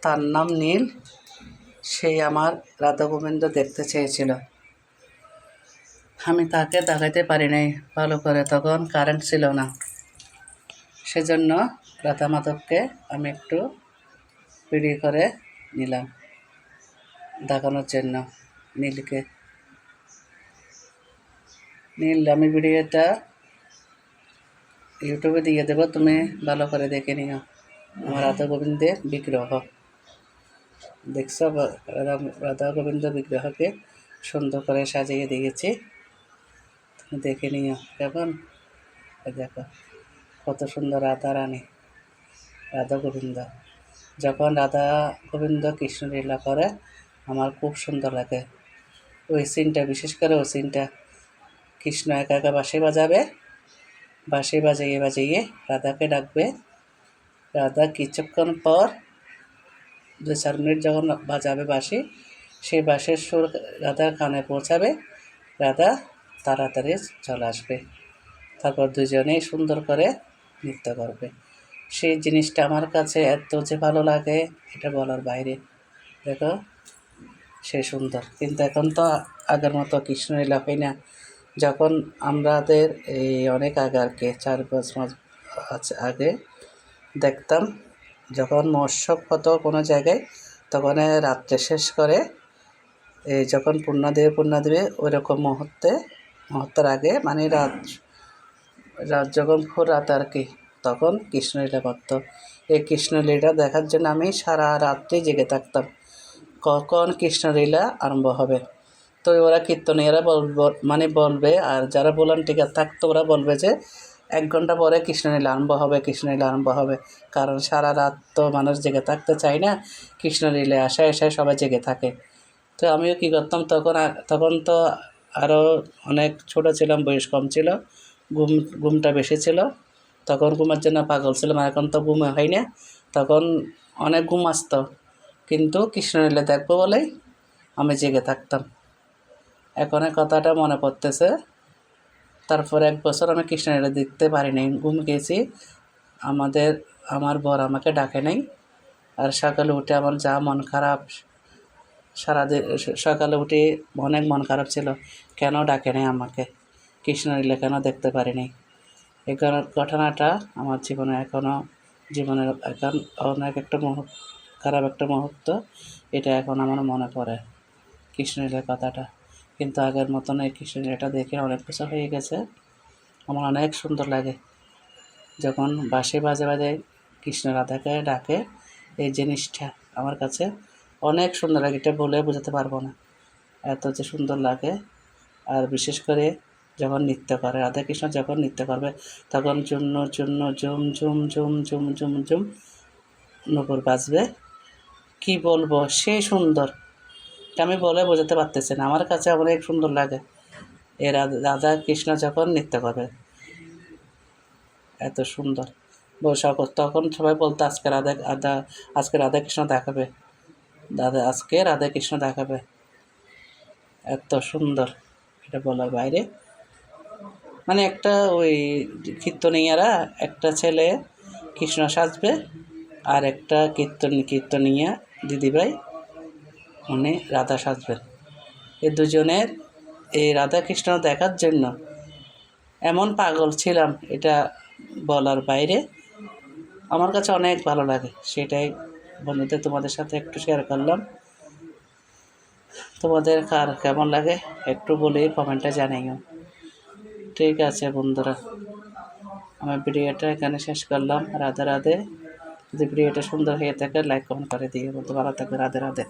তার নাম নীল। সেই আমার রাধা গোবিন্দ দেখতে চেয়েছিল। আমি তাকে দেখাতে পারি নাই ভালো করে, তখন কারেন্ট ছিল না। সেজন্য রাধা মাধবকে আমি একটু ভিডিও করে নিলাম দেখানোর জন্য নীলকে। নীল আমি ভিডিওটা ইউটিউবে দিয়ে দেবো, তুমি ভালো করে দেখে নিও। আমার রাধা গোবিন্দের বিগ্রহ দেখছ, রাধা গোবিন্দ বিগ্রহকে সুন্দর করে সাজিয়ে দিয়েছি, তুমি দেখে নিও কেমন। দেখো কত সুন্দর রাধা রানী, রাধা গোবিন্দ। যখন রাধা গোবিন্দ কৃষ্ণলীলা করে আমার খুব সুন্দর লাগে ওই সিনটা, বিশেষ করে ওই সিনটা। কৃষ্ণ একা একা বাঁশি বাজাবে, বাঁশি বাজিয়ে বাজিয়ে রাধাকে ডাকবে। রাধা কিছুক্ষণ পর 2-4 মিনিট যখন বাজাবে বাঁশি, সেই বাঁশির সুর রাধার কানে পৌঁছাবে, রাধা তাড়াতাড়ি চলে আসবে। তারপর দুজনেই সুন্দর করে নৃত্য করবে। সেই জিনিসটা আমার কাছে এত যে ভালো লাগে এটা বলার বাইরে। দেখো সে সুন্দর, কিন্তু এখন তো আগের মতো কৃষ্ণলীলা হয় না। যখন আমাদের এই অনেক আগে আর কি 4-5 মাস আগে দেখতাম, যখন মহোৎসব হতো কোনো জায়গায়, তখন রাত্রে শেষ করে এই যখন পূর্ণা দেবে ওইরকম মুহূর্তের আগে, মানে রাত যখন খুব রাত আর কি, তখন কৃষ্ণলীলা করত। এই কৃষ্ণলীলা দেখার জন্য আমি সারা রাত্রি জেগে থাকতাম, কখন কৃষ্ণলীলা আরম্ভ হবে। তো ওরা কীর্তনীয়রা বলবে, আর যারা ভলান্টিয়ার থাকতো ওরা বলবে যে 1 ঘন্টা পরে কৃষ্ণলীলা আরম্ভ হবে। কারণ সারা রাত তো মানুষ জেগে থাকতে চায় না, কৃষ্ণলীলা আশায় সবাই জেগে থাকে। তো আমিও কী করতাম, তখন তো আরও অনেক ছোট ছিলাম, বয়স কম ছিল, ঘুমটা বেশি ছিল, তখন ঘুমের জন্য পাগল ছিলাম। এখন তো ঘুম হয় না, তখন অনেক ঘুম আসতো, কিন্তু কৃষ্ণলীলা দেখবো বলেই আমি জেগে থাকতাম। এখন এই কথাটা মনে পড়তেছে। তারপর 1 বছর আমি কৃষ্ণলীলা দেখতে পারি নাই, ঘুম গেছি। আমার বর আমাকে ডাকে নাই। আর সকালে উঠে আমার যা মন খারাপ, সারাদিন সকালে উঠে অনেক মন খারাপ ছিল, কেন ডাকে নাই আমাকে, কৃষ্ণলীলা কেন দেখতে পারি নাই। এই ঘটনাটা আমার জীবনের এখন অনেক একটা খারাপ একটা মুহূর্ত। এটা এখন আমার মনে পড়ে কৃষ্ণলীলার কথাটা। কিন্তু আগের মতন এই কৃষ্ণলীলাটা দেখে অনেক বছর হয়ে গেছে। আমার অনেক সুন্দর লাগে যখন বাঁশি বাজে কৃষ্ণ রাধাকে ডাকে। এই জিনিসটা আমার কাছে অনেক সুন্দর লাগে, এটা বলে বোঝাতে পারবো না, এত যে সুন্দর লাগে। আর বিশেষ করে যখন নৃত্য করে রাধাকৃষ্ণ, যখন নৃত্য করবে তখন চূন্য ঝুম ঝুম ঝুম ঝুম ঝুম ঝুম নূপুর বাজবে। কী বলবো, সে সুন্দর, আমি বলে বোঝাতে পারতেছি না। আমার কাছে অনেক সুন্দর লাগে এ রাধা কৃষ্ণ যখন নৃত্য করে, এত সুন্দর। তখন সবাই বলতো আজকে রাধা কৃষ্ণ দেখাবে, আজকে রাধা কৃষ্ণ দেখাবে, এত সুন্দর, এটা বলার বাইরে। মানে একটা ওই কীর্তনীয়ারা, একটা ছেলে কৃষ্ণ সাজবে আর একটা কীর্তনীয়া দিদিভাই উনি রাধা সাজবেন। এই দুজনের এই রাধা কৃষ্ণ দেখার জন্য এমন পাগল ছিলাম, এটা বলার বাইরে। আমার কাছে অনেক ভালো লাগে, সেটাই বন্ধুদের তোমাদের সাথে একটু শেয়ার করলাম। তোমাদের কার কেমন লাগে একটু বলে কমেন্টে জানাইও। ঠিক আছে বন্ধুরা, আমার ভিডিওটা এখানে শেষ করলাম। রাধে রাধে। যদি ভিডিওটা সুন্দর হয়ে থাকে লাইক কমেন্ট করে দিও বন্ধু। ভালো থাকবে। রাধে রাধে।